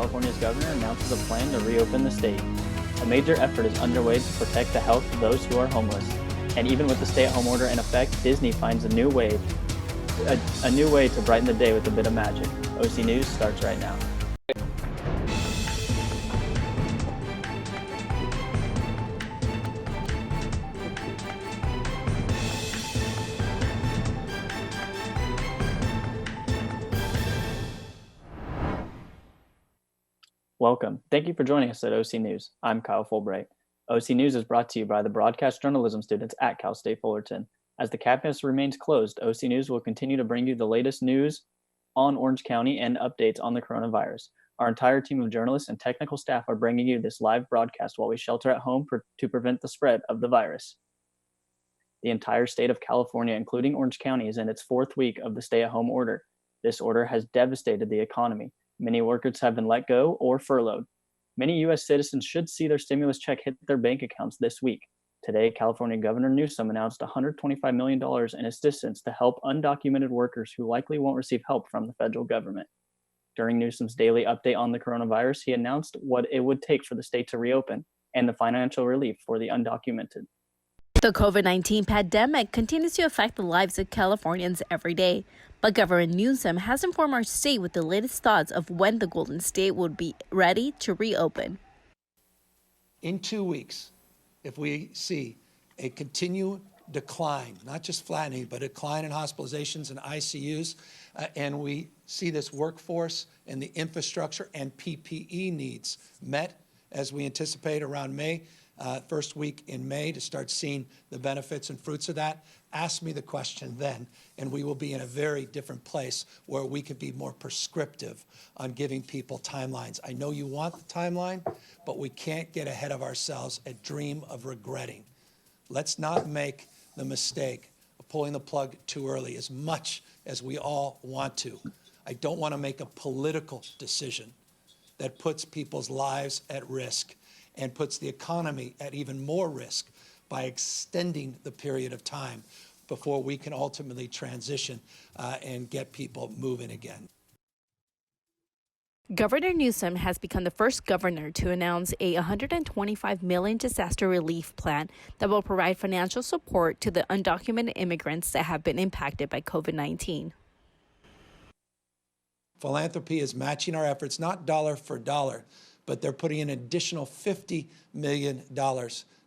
California's governor announces a plan to reopen the state. A major effort is underway to protect the health of those who are homeless. And even with the stay-at-home order in effect, Disney finds a new way to brighten the day with a bit of magic. OC News starts right now. Welcome. Thank you for joining us at OC News. I'm Kyle Fulbright. OC News is brought to you by the broadcast journalism students at Cal State Fullerton. As the campus remains closed, OC News will continue to bring you the latest news on Orange County and updates on the coronavirus. Our entire team of journalists and technical staff are bringing you this live broadcast while we shelter at home to prevent the spread of the virus. The entire state of California, including Orange County, is in its fourth week of the stay-at-home order. This order has devastated the economy. Many workers have been let go or furloughed. Many U.S. citizens should see their stimulus check hit their bank accounts this week. Today, California Governor Newsom announced $125 million in assistance to help undocumented workers who likely won't receive help from the federal government. During Newsom's daily update on the coronavirus, he announced what it would take for the state to reopen and the financial relief for the undocumented. The COVID-19 pandemic continues to affect the lives of Californians every day, but Governor Newsom has informed our state with the latest thoughts of when the Golden State would be ready to reopen. In 2 weeks, if we see a continued decline, not just flattening, but a decline in hospitalizations and ICUs, and we see this workforce and the infrastructure and PPE needs met as we anticipate around May, first week in May, to start seeing the benefits and fruits of that, ask me the question then, and we will be in a very different place where we could be more prescriptive on giving people timelines. I know you want the timeline, but we can't get ahead of ourselves and dream of regretting. Let's not make the mistake of pulling the plug too early, as much as we all want to. I don't want to make a political decision that puts people's lives at risk and puts the economy at even more risk by extending the period of time before we can ultimately transition and get people moving again. Governor Newsom has become the first governor to announce a $125 million disaster relief plan that will provide financial support to the undocumented immigrants that have been impacted by COVID-19. Philanthropy is matching our efforts, not dollar for dollar, but they're putting in an additional $50 million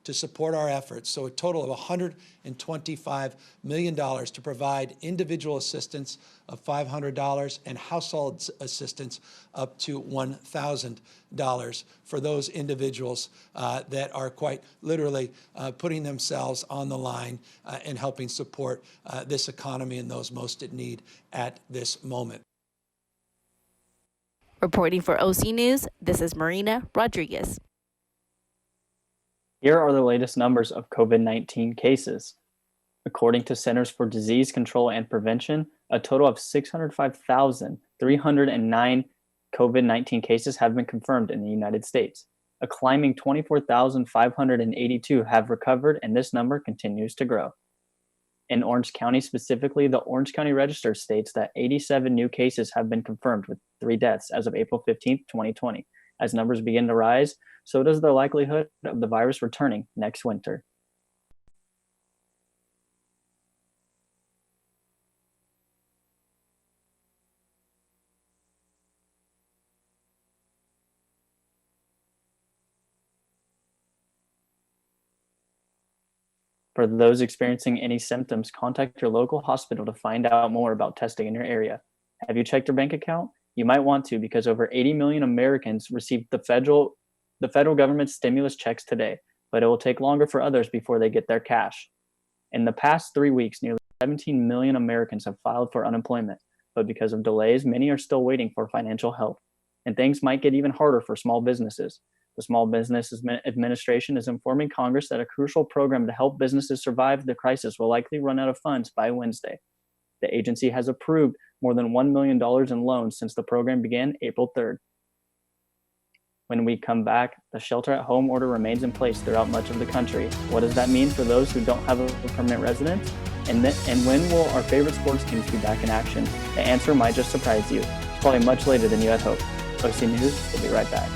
to support our efforts. So a total of $125 million to provide individual assistance of $500 and household assistance up to $1,000 for those individuals that are quite literally putting themselves on the line and helping support this economy and those most in need at this moment. Reporting for OC News, this is Marina Rodriguez. Here are the latest numbers of COVID-19 cases. According to Centers for Disease Control and Prevention, a total of 605,309 COVID-19 cases have been confirmed in the United States. A climbing 24,582 have recovered, and this number continues to grow. In Orange County specifically, the Orange County Register states that 87 new cases have been confirmed with 3 deaths as of April 15, 2020. As numbers begin to rise, so does the likelihood of the virus returning next winter. For those experiencing any symptoms, contact your local hospital to find out more about testing in your area. Have you checked your bank account? You might want to, because over 80 million Americans received the federal government's stimulus checks today, but it will take longer for others before they get their cash. In the past 3 weeks, nearly 17 million Americans have filed for unemployment, but because of delays, many are still waiting for financial help. And things might get even harder for small businesses. The Small Business Administration is informing Congress that a crucial program to help businesses survive the crisis will likely run out of funds by Wednesday. The agency has approved more than $1 million in loans since the program began April 3rd. When we come back, the shelter-at-home order remains in place throughout much of the country. What does that mean for those who don't have a permanent residence? And when will our favorite sports teams be back in action? The answer might just surprise you. It's probably much later than you had hoped. OC News will be right back.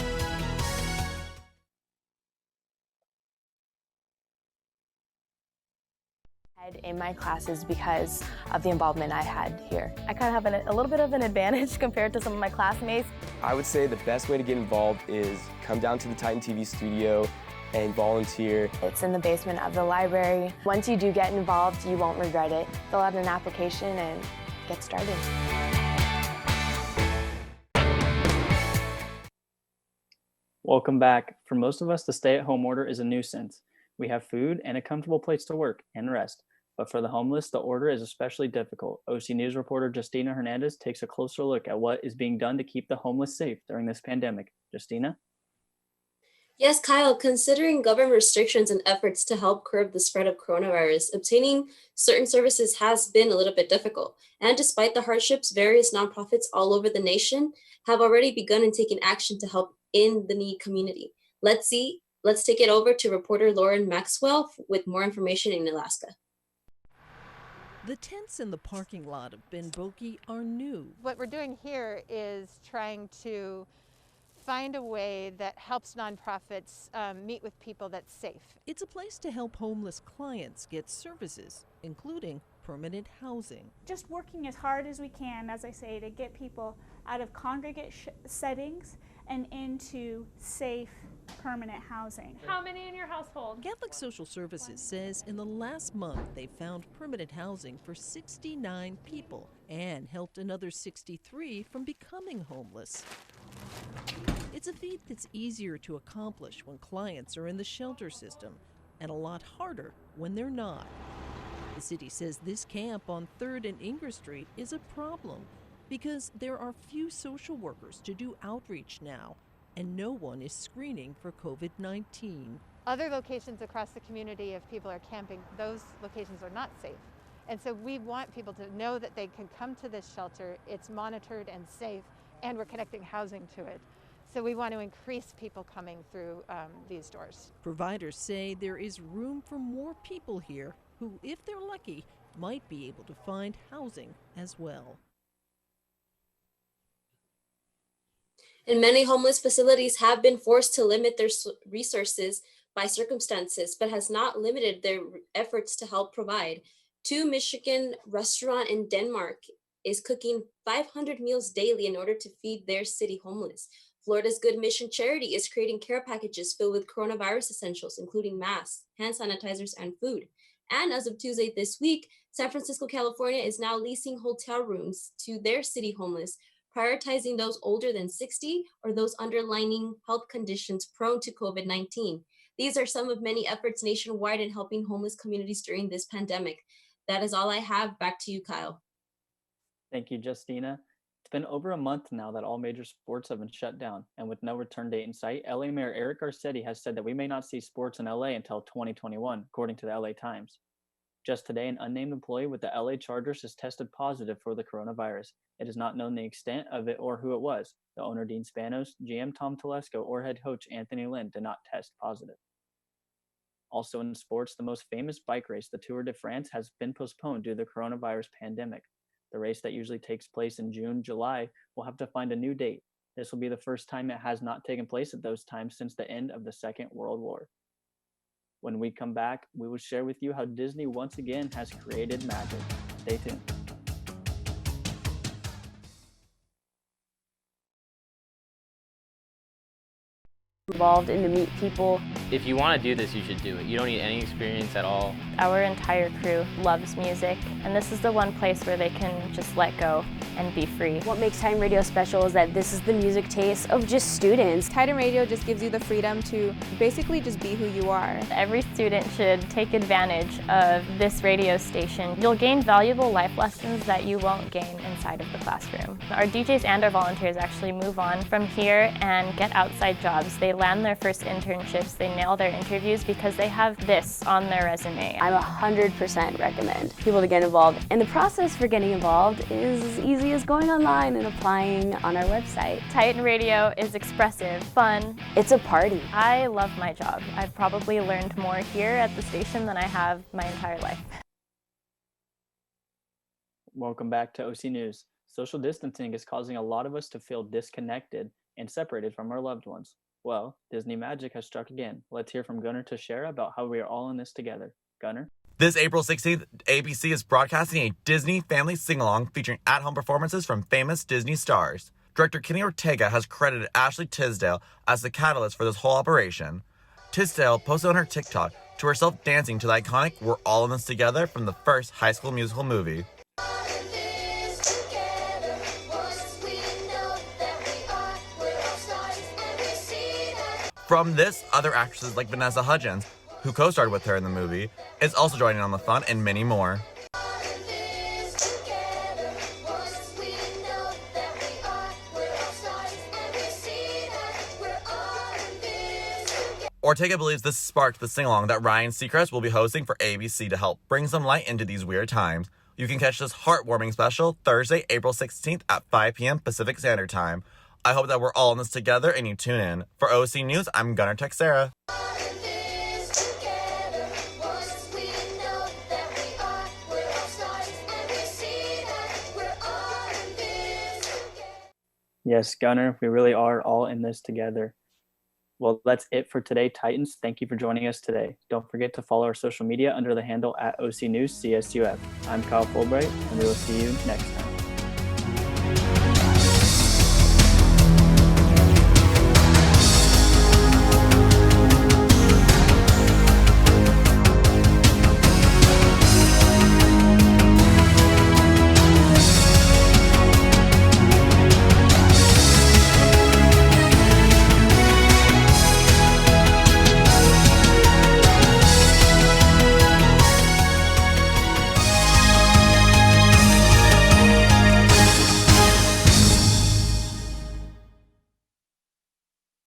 In my classes because of the involvement I had here. I kind of have a little bit of an advantage compared to some of my classmates. I would say the best way to get involved is come down to the Titan TV studio and volunteer. It's in the basement of the library. Once you do get involved, you won't regret it. Fill out an application and get started. Welcome back. For most of us, the stay-at-home order is a nuisance. We have food and a comfortable place to work and rest. But for the homeless, the order is especially difficult. OC News reporter Justina Hernandez takes a closer look at what is being done to keep the homeless safe during this pandemic. Justina? Yes, Kyle, considering government restrictions and efforts to help curb the spread of coronavirus, obtaining certain services has been a little bit difficult. And despite the hardships, various nonprofits all over the nation have already begun and taken action to help in the need community. Let's take it over to reporter Lauren Maxwell with more information in Alaska. The tents in the parking lot of Ben Boki are new. What we're doing here is trying to find a way that helps nonprofits meet with people that's safe. It's a place to help homeless clients get services, including permanent housing. Just working as hard as we can, as I say, to get people out of congregate settings and into safe, permanent housing. How many in your household? Catholic Social Services says in the last month they found permanent housing for 69 people and helped another 63 from becoming homeless. It's a feat that's easier to accomplish when clients are in the shelter system and a lot harder when they're not. The city says this camp on 3rd and Ingram Street is a problem because there are few social workers to do outreach now, and no one is screening for COVID-19. Other locations across the community, if people are camping, those locations are not safe. And so we want people to know that they can come to this shelter, it's monitored and safe, and we're connecting housing to it. So we want to increase people coming through these doors. Providers say there is room for more people here who, if they're lucky, might be able to find housing as well. And many homeless facilities have been forced to limit their resources by circumstances, but has not limited their efforts to help provide. Two Michigan restaurant in Denmark is cooking 500 meals daily in order to feed their city homeless. Florida's Good Mission Charity is creating care packages filled with coronavirus essentials, including masks, hand sanitizers, and food. And as of Tuesday this week, San Francisco, California is now leasing hotel rooms to their city homeless, prioritizing those older than 60 or those underlying health conditions prone to COVID-19. These are some of many efforts nationwide in helping homeless communities during this pandemic. That is all I have. Back to you, Kyle. Thank you, Justina. It's been over a month now that all major sports have been shut down, and with no return date in sight, LA Mayor Eric Garcetti has said that we may not see sports in LA until 2021, according to the LA Times. Just today, an unnamed employee with the LA Chargers has tested positive for the coronavirus. It is not known the extent of it or who it was. The owner, Dean Spanos, GM Tom Telesco, or head coach Anthony Lynn did not test positive. Also in sports, the most famous bike race, the Tour de France, has been postponed due to the coronavirus pandemic. The race that usually takes place in June, July, will have to find a new date. This will be the first time it has not taken place at those times since the end of the Second World War. When we come back, we will share with you how Disney once again has created magic. Stay tuned. Involved and to meet people. If you want to do this, you should do it. You don't need any experience at all. Our entire crew loves music, and this is the one place where they can just let go and be free. What makes Titan Radio special is that this is the music taste of just students. Titan Radio just gives you the freedom to basically just be who you are. Every student should take advantage of this radio station. You'll gain valuable life lessons that you won't gain inside of the classroom. Our DJs and our volunteers actually move on from here and get outside jobs. They land their first internships, they nail their interviews because they have this on their resume. I 100% recommend people to get involved. And the process for getting involved is as easy as going online and applying on our website. Titan Radio is expressive, fun. It's a party. I love my job. I've probably learned more here at the station than I have my entire life. Welcome back to OC News. Social distancing is causing a lot of us to feel disconnected and separated from our loved ones. Well, Disney magic has struck again. Let's hear from Gunnar Teixeira about how we are all in this together. Gunnar? This April 16th, ABC is broadcasting a Disney family sing-along featuring at-home performances from famous Disney stars. Director Kenny Ortega has credited Ashley Tisdale as the catalyst for this whole operation. Tisdale posted on her TikTok to herself dancing to the iconic We're All in This Together from the first High School Musical movie. From this, other actresses like Vanessa Hudgens, who co-starred with her in the movie, is also joining on the fun, and many more. Ortega believes this sparked the sing-along that Ryan Seacrest will be hosting for ABC to help bring some light into these weird times. You can catch this heartwarming special Thursday, April 16th at 5 p.m. Pacific Standard Time. I hope that we're all in this together and you tune in. For OC News, I'm Gunnar Teixeira. Yes, Gunnar, we really are all in this together. Well, that's it for today, Titans. Thank you for joining us today. Don't forget to follow our social media under the handle @OC News CSUF. I'm Kyle Fulbright, and we will see you next time.